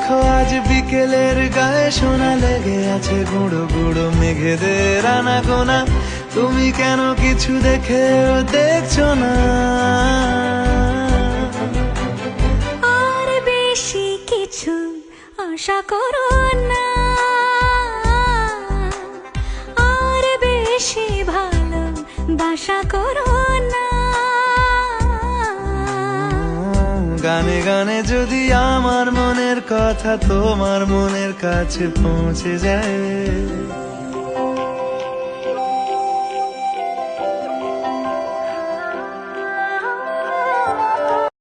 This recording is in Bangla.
দেখো আজ বিকেলের গায়ে সোনা লেগে আছে গুঁড়ো গুঁড়ো মেঘেদের আনাগোনা। তুমি কেন কিছু দেখেও দেখছো না? আর বেশি কিছু আশা করো না, আর বেশি ভালোবাসা করো না। গানে গানে যদি আমার মনের কথা তোমার মনের কাছে পৌঁছে যায়,